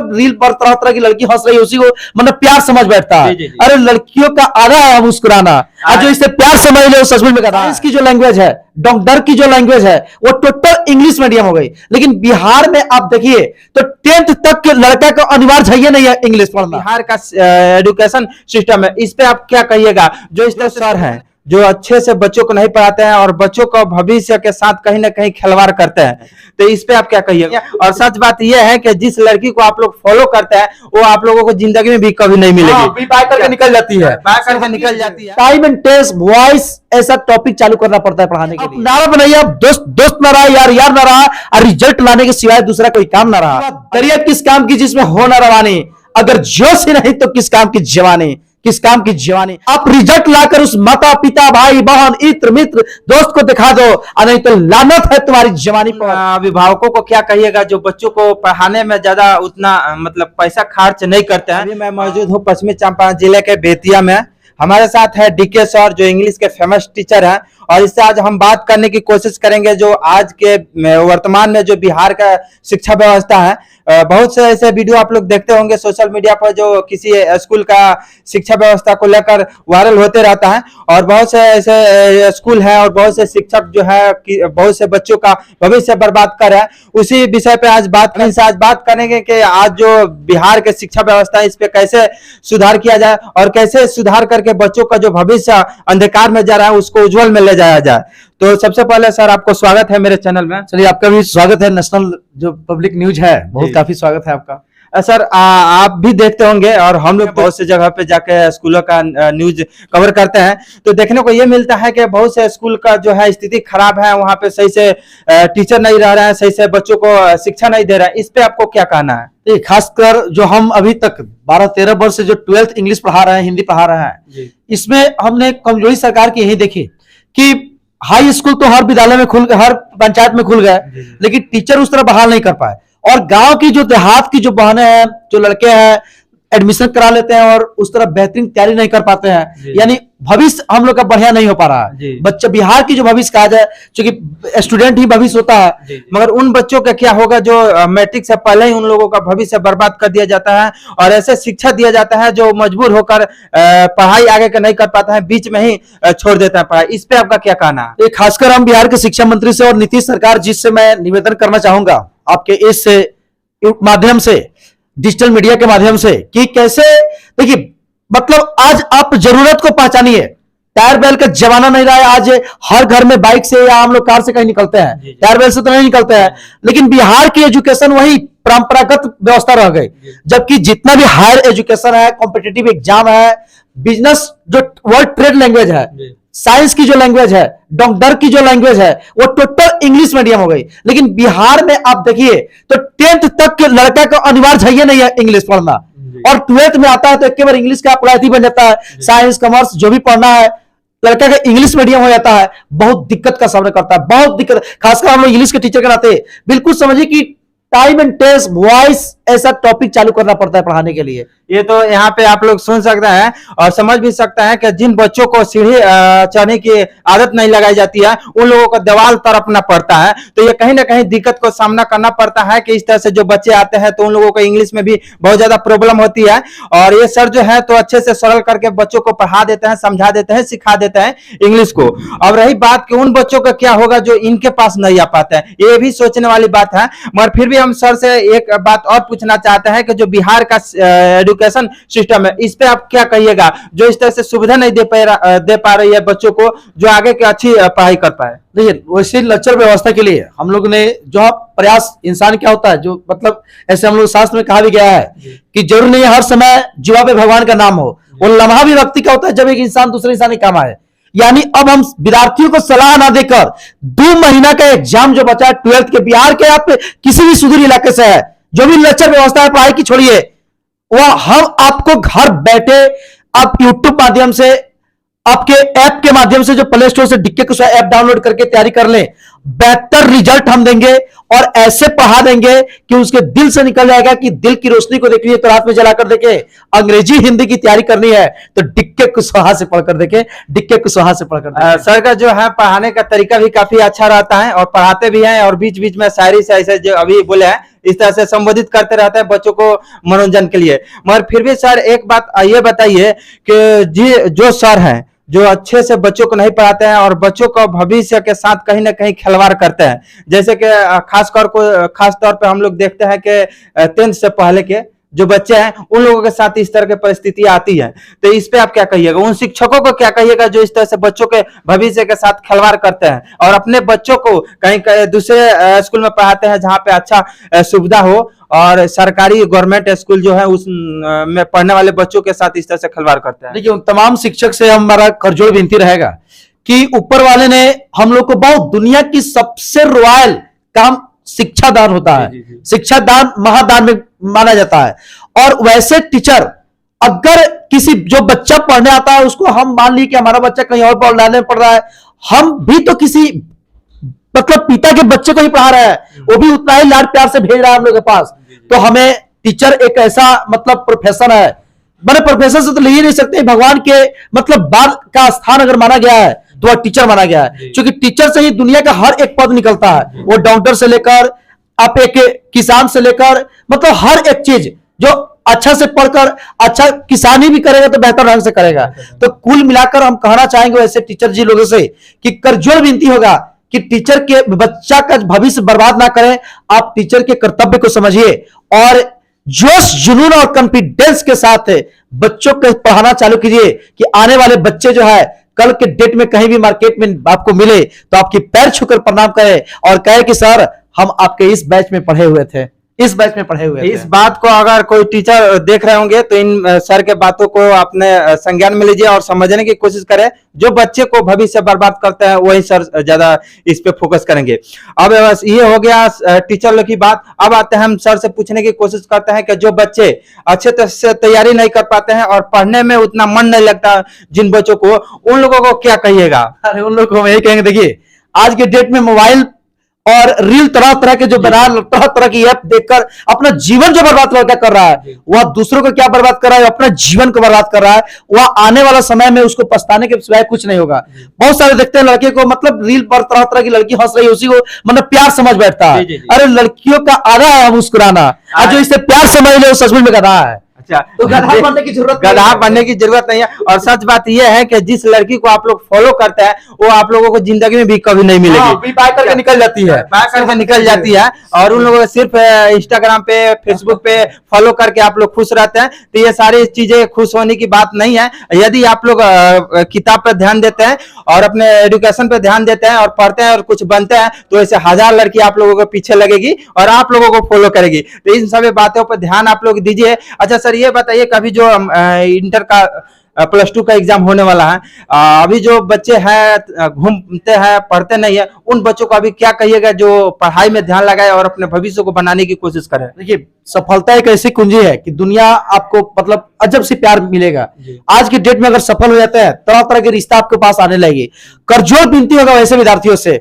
मतलब रील पर तरह तरह की लड़की हंस रही है उसी को मतलब प्यार समझ बैठता है। अरे लड़कियों का आधा है मुस्कुराना, और जो इससे प्यार समझ ले सच में कहता है। इसकी जो लैंग्वेज है, डॉक्टर की जो लैंग्वेज है वो टोटल इंग्लिश मीडियम हो गई। लेकिन बिहार में आप देखिए तो 10th तक के लड़का को अनिवार्य चाहिए नहीं है इंग्लिश पढ़ना। बिहार का एजुकेशन सिस्टम है, इस पे आप क्या कहिएगा? जो इस तरह सर हैं जो अच्छे से बच्चों को नहीं पढ़ाते हैं और बच्चों को भविष्य के साथ कहीं ना कहीं खिलवाड़ करते हैं, तो इस पे आप क्या कहिएगा? और सच बात यह है कि जिस लड़की को आप लोग फॉलो करते हैं वो आप लोगों को जिंदगी में भी कभी नहीं मिलेगी, बाय करके निकल जाती है, बाय करके निकल जाती है। टाइम एंड टेस्ट वॉइस ऐसा टॉपिक चालू करना पड़ता है पढ़ाने के लिए। नारा बनाइए, अब दोस्त दोस्त ना रहा, यार यार ना रहा, और रिजल्ट लाने के सिवाय दूसरा कोई काम ना रहा। दरिया किस काम की जिसमें हो ना रवानी, अगर जोश ही नहीं तो किस काम की जवानी, किस काम की जवानी। आप रिजल्ट लाकर उस माता पिता भाई बहन इत्र मित्र दोस्त को दिखा दो, और नहीं तो लानत है तुम्हारी जवानी पर। अभिभावकों को क्या कहिएगा जो बच्चों को पढ़ाने में ज्यादा उतना मतलब पैसा खर्च नहीं करते हैं? अभी मैं मौजूद हूँ पश्चिमी चंपारण जिले के बेतिया में। हमारे साथ है डीके सर जो इंग्लिश के फेमस टीचर हैं, और इससे आज हम बात करने की कोशिश करेंगे जो आज के वर्तमान में जो बिहार का शिक्षा व्यवस्था है। बहुत से ऐसे वीडियो आप लोग देखते होंगे सोशल मीडिया पर जो किसी स्कूल का शिक्षा व्यवस्था को लेकर वायरल होते रहता है, और बहुत से ऐसे स्कूल हैं और बहुत से शिक्षक जो है कि बहुत से बच्चों का भविष्य बर्बाद कर रहे हैं। उसी विषय पे आज बात करेंगे कि आज जो बिहार के शिक्षा व्यवस्था है इस पे कैसे सुधार किया जाए और कैसे सुधार करके बच्चों का जो भविष्य अंधकार में जा रहा है उसको उज्जवल में ले जाया जाए। तो सबसे पहले सर आपको स्वागत है मेरे चैनल में। चलिए आपका भी स्वागत है, नेशनल जो पब्लिक न्यूज है बहुत काफी स्वागत है आपका। सर आप भी देखते होंगे और हम लोग बहुत से जगह पे जाके स्कूलों का न्यूज कवर करते हैं, तो देखने को ये मिलता है कि बहुत से स्कूल का जो है स्थिति खराब है, वहां पे सही से टीचर नहीं रह रहे हैं, सही से बच्चों को शिक्षा नहीं दे रहे हैं। इस पे आपको क्या कहना है? खासकर जो हम अभी तक 12-13 वर्ष से जो 12th इंग्लिश पढ़ा रहे हैं, हिंदी पढ़ा रहे हैं, इसमें हमने कमजोरी सरकार की यही देखी कि हाई स्कूल तो हर विद्यालय में खुल गए, हर पंचायत में खुल गए, लेकिन टीचर उस तरह बहाल नहीं कर पाए। और गांव की जो देहात की जो बहनें हैं, जो लड़के हैं, एडमिशन करा लेते हैं और उस तरह बेहतरीन तैयारी नहीं कर पाते हैं, यानी भविष्य हम लोग का बढ़िया नहीं हो पा रहा है। बच्चे बिहार की जो भविष्य कहा जाए, क्योंकि स्टूडेंट ही भविष्य होता है, मगर उन बच्चों का क्या होगा जो मैट्रिक से पहले ही उन लोगों का भविष्य बर्बाद कर दिया जाता है और ऐसे शिक्षा दिया जाता है जो मजबूर होकर पढ़ाई आगे का नहीं कर पाता है, बीच में ही छोड़ देता है पढ़ाई। इस पे आपका क्या कहना है? खासकर हम बिहार के शिक्षा मंत्री से और नीतीश सरकार जिससे मैं निवेदन करना चाहूंगा आपके इस माध्यम से, डिजिटल मीडिया के माध्यम से, कि कैसे देखिए मतलब आज आप जरूरत को पहचानिए। टायर बैल का जमाना नहीं रहा है, आज हर घर में बाइक से या हम लोग कार से कहीं निकलते हैं, टायर बैल से तो नहीं निकलते हैं। लेकिन बिहार की एजुकेशन वही परंपरागत व्यवस्था रह गई, जबकि जितना भी हायर एजुकेशन है, कॉम्पिटिटिव एग्जाम है, बिजनेस जो वर्ल्ड ट्रेड लैंग्वेज है, साइंस की जो लैंग्वेज है, डॉक्टर की जो लैंग्वेज है, वो टोटल इंग्लिश मीडियम हो गई। लेकिन बिहार में आप देखिए तो 10th तक के लड़का को अनिवार्य चाहिए नहीं है इंग्लिश पढ़ना, और 12th में आता है तो एक बार इंग्लिश का पढ़ाई बन जाता है। साइंस कॉमर्स जो भी पढ़ना है लड़का का इंग्लिश मीडियम हो जाता है, बहुत दिक्कत का सामना करता है, बहुत दिक्कत। खासकर हम लोग इंग्लिश के टीचर के नाते बिल्कुल समझिए कि टाइम एंड टेस्ट वॉइस ऐसा टॉपिक चालू करना पड़ता है पढ़ाने के लिए। ये तो यहाँ पे आप लोग सुन सकते हैं और समझ भी सकते हैं कि जिन बच्चों को सीढ़ी चढ़ने की आदत नहीं लगाई जाती है उन लोगों को दीवार तरफना पड़ता है, तो ये कहीं ना कहीं दिक्कत को सामना करना पड़ता है कि इस तरह से जो बच्चे आते हैं तो उन लोगों को इंग्लिश में भी बहुत ज्यादा प्रॉब्लम होती है। और ये सर जो है तो अच्छे से सरल करके बच्चों को पढ़ा देते हैं, समझा देते हैं, सिखा देते हैं इंग्लिश को। अब रही बात कि उन बच्चों का क्या होगा जो इनके पास नहीं आ पाते हैं, ये भी सोचने वाली बात है। मगर फिर भी हम सर से एक बात और पूछना चाहते हैं कि जो बिहार का एजुकेशन सिस्टम है इस पे आप क्या कहिएगा, जो इस तरह से सुविधा नहीं दे पा रही है बच्चों को जो आगे की अच्छी पढ़ाई कर पाए? देखिए वैसे लेक्चर व्यवस्था के लिए हम लोग ने जो प्रयास, इंसान क्या होता है जो मतलब ऐसे हम लोग शास्त्र में कहा भी गया है कि जरूर नहीं हर समय जीवा पे भगवान का नाम हो, वो लम्हा भी व्यक्ति का होता है जब एक इंसान दूसरे इंसान के काम आए। यानी अब हम विद्यार्थियों को सलाह ना देकर 2 महीना का एग्जाम जो बचा है 12th के, बिहार के आप किसी भी सुदूर इलाके से है, जो भी लेक्चर व्यवस्था है पढ़ाई की छोड़िए, वह हम आपको घर बैठे आप यूट्यूब माध्यम से, आपके ऐप के माध्यम से, जो प्ले स्टोर से डीके कुशवाहा ऐप डाउनलोड करके तैयारी कर लें, बेहतर रिजल्ट हम देंगे और ऐसे पढ़ा देंगे कि उसके दिल से निकल जाएगा कि दिल की रोशनी को देखनी है तो रात में जलाकर देखे, अंग्रेजी हिंदी की तैयारी करनी है तो डिक्के कुशवाहा से पढ़कर देखे, डिक्के कुशवाहा से पढ़कर देखे। सर का जो है पढ़ाने का तरीका भी काफी अच्छा रहता है और पढ़ाते भी हैं और बीच बीच में शायरी से ऐसे जो अभी बोले हैं इस तरह से संबोधित करते रहते हैं बच्चों को मनोरंजन के लिए। मगर फिर भी सर एक बात ये बताइए कि जी जो सर हैं जो अच्छे से बच्चों को नहीं पढ़ाते हैं और बच्चों को भविष्य के साथ कहीं ना कहीं खिलवाड़ करते हैं, जैसे कि खास तौर पे हम लोग देखते हैं कि 10th से पहले के जो बच्चे हैं उन लोगों के साथ इस तरह की परिस्थितियां आती है, तो इस पे आप क्या कहिएगा? उन शिक्षकों को क्या कहिएगा जो इस तरह से बच्चों के भविष्य के साथ खिलवाड़ करते हैं और अपने बच्चों को कहीं दूसरे स्कूल में पढ़ाते हैं जहां पे अच्छा सुविधा हो और सरकारी गवर्नमेंट स्कूल जो है उस में पढ़ने वाले बच्चों के साथ इस तरह से खिलवाड़ करते हैं? देखिए, तमाम शिक्षक से हमारा करजोड़ विनती रहेगा कि ऊपर वाले ने हम लोग को बहुत दुनिया की सबसे रॉयल काम शिक्षा दान होता है। शिक्षा दान महादान में माना जाता है और वैसे टीचर अगर किसी जो बच्चा पढ़ने आता है उसको हम मान ली कि हमारा बच्चा कहीं और पढ़ रहा है, हम भी तो किसी मतलब पिता के बच्चे को ही पढ़ा रहा है, वो भी उतना ही लाड प्यार से भेज रहा है हम लोग के पास। तो हमें टीचर एक ऐसा मतलब प्रोफेशन है, मैंने प्रोफेशन से तो ले ही नहीं सकते, भगवान के मतलब बाद का स्थान अगर माना गया है तो वह टीचर माना गया है, क्योंकि टीचर से ही दुनिया का हर एक पद निकलता है। वो डॉक्टर से लेकर आप एक किसान से लेकर मतलब हर एक चीज जो अच्छा से पढ़कर अच्छा किसानी भी करेगा तो बेहतर ढंग से करेगा। तो कुल मिलाकर हम कहना चाहेंगे वैसे टीचर जी लोगों से कि करजोड़ विनती होगा कि टीचर के बच्चा का भविष्य बर्बाद ना करें, आप टीचर के कर्तव्य को समझिए और जोश जुनून और कॉन्फिडेंस के साथ बच्चों को पढ़ाना चालू कीजिए कि आने वाले बच्चे जो है कल के डेट में कहीं भी मार्केट में आपको मिले तो आपकी पैर छूकर प्रणाम करे और कहे कि सर हम आपके इस बैच में पढ़े हुए थे, इस बैच में पढ़े हुए थे। इस बात को अगर कोई टीचर देख रहे होंगे तो इन सर के बातों को अपने संज्ञान में लीजिए और समझने की कोशिश करें। जो बच्चे को भविष्य बर्बाद करते हैं वही सर ज्यादा इस पे फोकस करेंगे। अब बस ये हो गया टीचर लोग की बात। अब आते हैं हम सर से पूछने की कोशिश करते हैं कि जो बच्चे अच्छे तरह से तैयारी नहीं कर पाते हैं और पढ़ने में उतना मन नहीं लगता जिन बच्चों को, उन लोगों को क्या कहिएगा? अरे उन लोगों को हम यही कहेंगे, देखिए आज के डेट में मोबाइल और रील तरह तरह के जो बना तरह तरह की ऐप देखकर अपना जीवन जो बर्बाद कर रहा है वह दूसरों को क्या बर्बाद कर रहा है, अपना जीवन को बर्बाद कर रहा है। वह आने वाला समय में उसको पछताने के सिवाय कुछ नहीं होगा। बहुत सारे देखते हैं लड़के को मतलब रील पर तरह तरह की लड़की हंस रही है उसी को मतलब प्यार समझ बैठता है। अरे लड़कियों का आधा है मुस्कुराना, और जो इसे प्यार समझ ले वो सचमुच में गधा है। तो गधा बनने की जरूरत नहीं है। और सच बात यह है कि जिस लड़की को आप लोग फॉलो करते हैं वो आप लोगों को जिंदगी में भी कभी नहीं मिलेगी, बाय करके निकल जाती है, और उन लोगों को सिर्फ इंस्टाग्राम पे फेसबुक पे फॉलो करके आप लोग खुश रहते हैं। तो ये सारी चीजें खुश होने की बात नहीं है। यदि आप लोग किताब पर ध्यान देते हैं और अपने एजुकेशन पे ध्यान देते हैं और पढ़ते हैं और कुछ बनते हैं तो ऐसे 1000 लड़की आप लोगों के पीछे लगेगी और आप लोगों को फॉलो करेगी। तो इन सभी बातों पर ध्यान आप लोग दीजिए। अच्छा सर ये बताइए, कभी जो इंटर का +2 का एग्जाम होने वाला है, अभी जो बच्चे हैं घूमते हैं पढ़ते नहीं है, उन बच्चों को अभी क्या कहिएगा जो पढ़ाई में ध्यान लगाए और अपने भविष्य को बनाने की कोशिश करें? देखिए सफलता एक ऐसी कुंजी है कि दुनिया आपको मतलब अजब से प्यार मिलेगा। आज की डेट में अगर सफल हो जाते हैं तरह तरह के रिश्ता आपके पास आने लगेगी। करजोड़ विनती होगा वैसे विद्यार्थियों से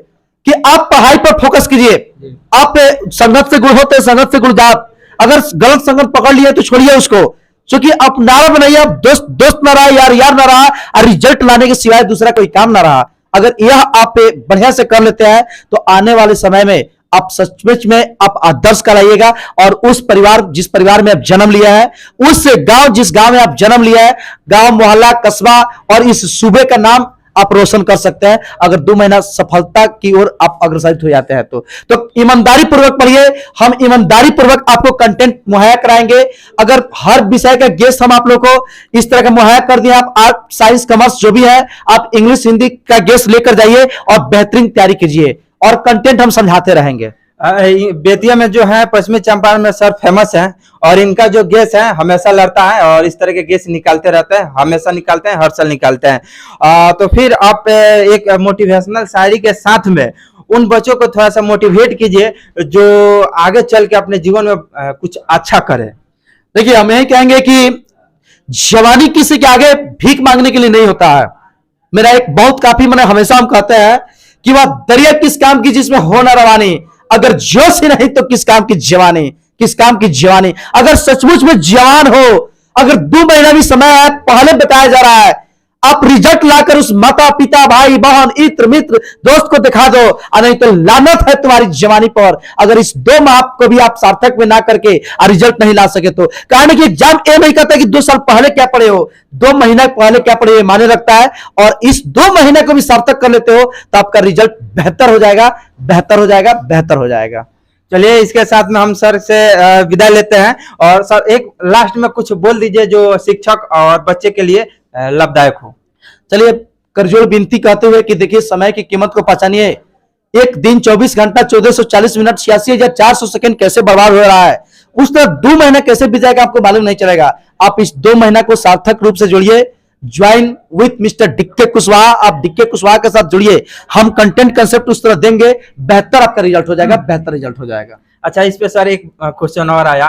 कि आप पढ़ाई पर फोकस कीजिए। आप संगत से गुण होते, संगत से गुण जात। अगर गलत संगत पकड़ लिया तो छोड़िए उसको, क्योंकि आप नारा बनाइए, आप दोस्त ना रहा, यार ना रहा, और रिजल्ट लाने के सिवाय दूसरा कोई काम ना रहा। अगर यह आप बढ़िया से कर लेते हैं तो आने वाले समय में आप सचमुच में आप आदर्श कराइएगा और उस परिवार जिस परिवार में आप जन्म लिया है, उस गांव जिस गांव में आप जन्म लिया है, गांव मोहल्ला कस्बा और इस सूबे का नाम आप रोशन कर सकते हैं अगर 2 महीना सफलता की ओर आप अग्रसर हो जाते हैं तो ईमानदारी पूर्वक पढ़िए। हम ईमानदारी पूर्वक आपको कंटेंट मुहैया कराएंगे। अगर हर विषय का गेस्ट हम आप लोग को इस तरह का मुहैया कर दिए, आप आर्ट साइंस कॉमर्स जो भी है आप इंग्लिश हिंदी का गेस्ट लेकर जाइए और बेहतरीन तैयारी कीजिए और कंटेंट हम समझाते रहेंगे। बेतिया में जो है पश्चिमी चंपारण में सर फेमस है और इनका जो गेस है हमेशा लड़ता है और इस तरह के गेस निकालते रहते हैं, हमेशा निकालते हैं, हर साल निकालते हैं। तो फिर आप एक मोटिवेशनल शायरी के साथ में उन बच्चों को थोड़ा सा मोटिवेट कीजिए जो आगे चल के अपने जीवन में कुछ अच्छा करे। देखिए हम यही कहेंगे कि जवानी किसी के आगे भीख मांगने के लिए नहीं होता है। मेरा एक बहुत काफी मैंने हमेशा हम कहते हैं कि वह दरिया किस काम की जिसमें हो न रवानी, अगर जोश ही नहीं तो किस काम की जवानी, किस काम की जवानी। अगर सचमुच में जवान हो, अगर 2 महीना भी समय है, पहले बताया जा रहा है, आप रिजल्ट लाकर उस माता पिता भाई बहन इत्र मित्र दोस्त को दिखा दो, और नहीं तो लानत है तुम्हारी जवानी पर अगर इस 2 माह को भी आप सार्थक में ना करके रिजल्ट नहीं ला सके तो। कारण कि एग्जाम ये नहीं कहता कि 2 साल पहले क्या पढ़े हो, 2 महीना पहले क्या पढ़े माने रखता है, और इस 2 महीने को भी सार्थक कर लेते हो तो आपका रिजल्ट बेहतर हो जाएगा, बेहतर हो जाएगा, बेहतर हो जाएगा। चलिए, इसके साथ में हम सर से विदा लेते हैं। और सर एक लास्ट में कुछ बोल दीजिए जो शिक्षक और बच्चे के लिए लाभदायक हो। चलिए, करजोड़ विनती कहते हुए कि देखिए समय की कीमत को पहचानिए। एक दिन 24 घंटा 1440 मिनट 86,400 सेकंड कैसे बर्बाद हो रहा है, उस तरह 2 महीना कैसे बीत जाएगा आपको मालूम नहीं चलेगा। आप इस 2 महीना को सार्थक रूप से जोड़िए। Join with mister DK Kushwaha, आप डीके कुशवाहा के साथ जुड़िए। हम कंटेंट कंसेप्ट उस तरह देंगे, बेहतर आपका रिजल्ट हो जाएगा, बेहतर रिजल्ट हो जाएगा। अच्छा, इस पे सर एक क्वेश्चन और आया,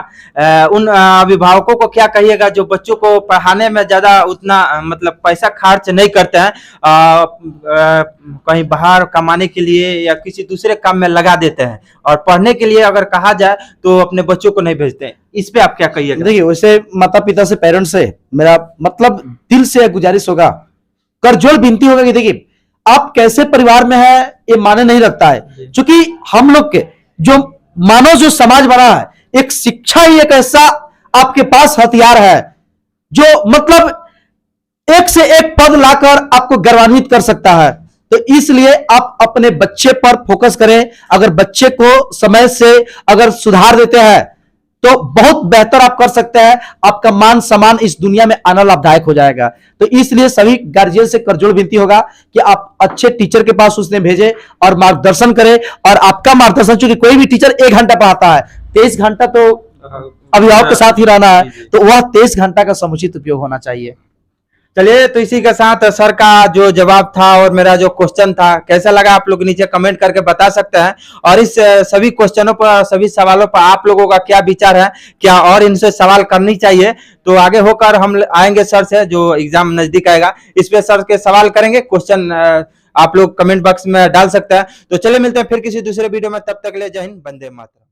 उन अभिभावकों को क्या कहिएगा जो बच्चों को पढ़ाने में ज्यादा उतना मतलब पैसा खर्च नहीं करते हैं, कहीं बाहर कमाने के लिए या किसी दूसरे काम में लगा देते हैं, और पढ़ने के लिए अगर कहा जाए तो अपने बच्चों को नहीं भेजते हैं, इस पे आप क्या कहिएगा? देखिए, वैसे माता पिता से, पेरेंट्स से मेरा मतलब दिल से गुजारिश होगा, करजोड़ विनती होगा कि देखिए आप कैसे परिवार में है ये माने नहीं रखता है, क्योंकि हम लोग के जो मानव जो समाज बना है, एक शिक्षा ही एक ऐसा आपके पास हथियार है जो मतलब एक से एक पद लाकर आपको गौरवान्वित कर सकता है। तो इसलिए आप अपने बच्चे पर फोकस करें। अगर बच्चे को समय से अगर सुधार देते हैं तो बहुत बेहतर आप कर सकते हैं, आपका मान सम्मान इस दुनिया में आना लाभदायक हो जाएगा। तो इसलिए सभी गार्जियन से करजोड़ विनती होगा कि आप अच्छे टीचर के पास उसने भेजे और मार्गदर्शन करें। और आपका मार्गदर्शन, चूंकि कोई भी टीचर 1 घंटा पढ़ाता है, 23 घंटा तो अभिभावक के साथ ही रहना है, तो वह 23 घंटा का समुचित उपयोग होना चाहिए। चलिए, तो इसी के साथ सर का जो जवाब था और मेरा जो क्वेश्चन था कैसा लगा आप लोग नीचे कमेंट करके बता सकते हैं। और इस सभी क्वेश्चनों पर, सभी सवालों पर आप लोगों का क्या विचार है, क्या और इनसे सवाल करनी चाहिए, तो आगे होकर हम आएंगे सर से, जो एग्जाम नजदीक आएगा इस पे सर के सवाल करेंगे। क्वेश्चन आप लोग कमेंट बॉक्स में डाल सकते हैं। तो चलिए मिलते हैं फिर किसी दूसरे वीडियो में, तब तक के लिए जय हिंद, वंदे मातरम।